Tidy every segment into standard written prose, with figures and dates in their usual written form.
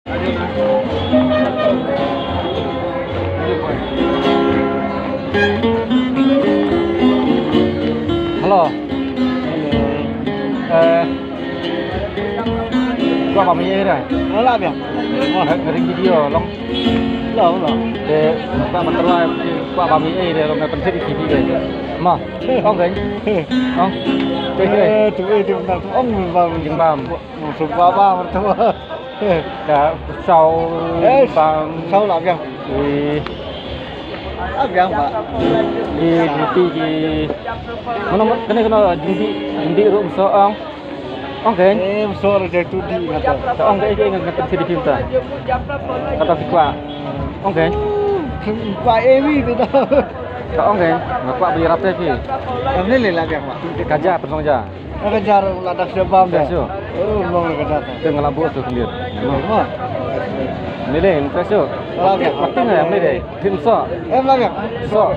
Halo. Gua apa punya dah? Lah biang. Ngering video long. Lah. Để bạn mặt rồi qua bà Mỹ để làm phần thiết thì đi về mà không cái không cái Tụi đi mà ông vào những bà một số ba mà thôi. cả sau Sau là biang. thì Biang Pak. di mana cái nó jumbi rum so ông cái So ada tu di kata. ông cái nggak terjadi film ta kata fikwa ông cái Pak Ewi tu dah. ông cái nggak kuat beli rapi sih Yang ni lah biang Pak. kaja persong aja Kejar ladak sebam dah. Presyo. Long le kata. dengan lampu tu sendiri Mah. ini deh presyo mati nggak yang ini deh film so Lah biang. so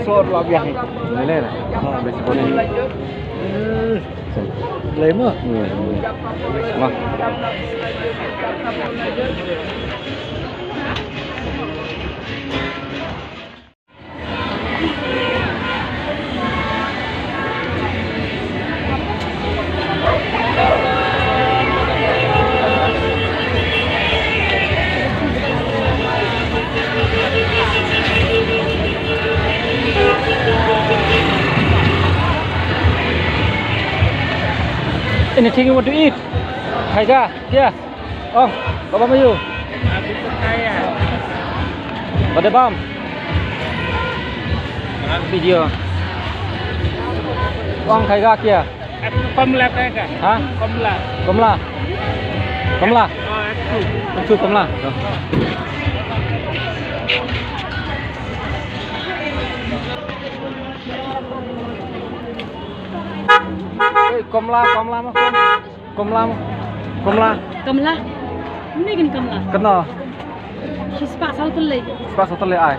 So lah biang. ini deh besok ini Lema. mah anything you want to eat? Kaiga, yeah. Ông, có bao nhiêu? Có đẹp không? Video. Ông Kaiga kìa. Komla kaya. Hả? Komla. Komla. Komla. Chú Komla. Komla mah Komla. Kamla. Ini kan Kamla. Kenal. Sepak satu lagi. Pas hotel ai.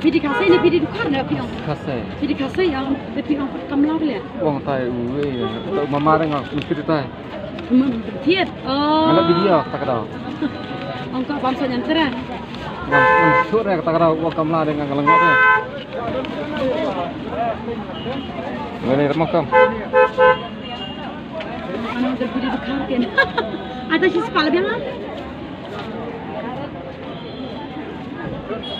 Pidi kasih ni pidi dukar ni api yang. Kasih. Pidi kasih yang api yang Kamla boleh. Wong tai uwe. Tak mama dengan mesti tai. Tiet. Oh. Kalau video tak ada. Angkat bangsa yang terang. Sure kata kata wong Kamla dengan kelengok tu. Ini remah kam. Anak terpilih dukar kan. Ada sih sepak lebih lah.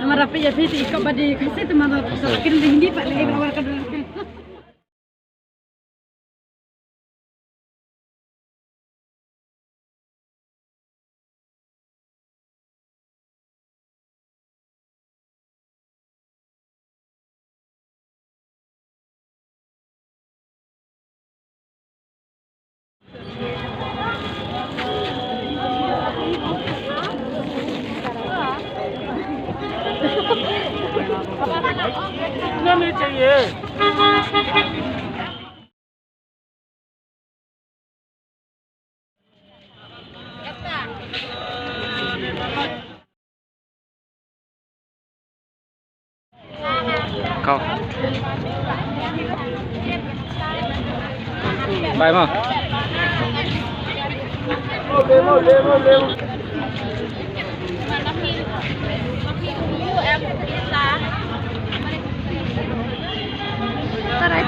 Nama rapi ya pidi ikut badi kasih tu mana kena hindi pak lagi awal kadang. नहीं चाहिए Kau. Baik mah. Tarai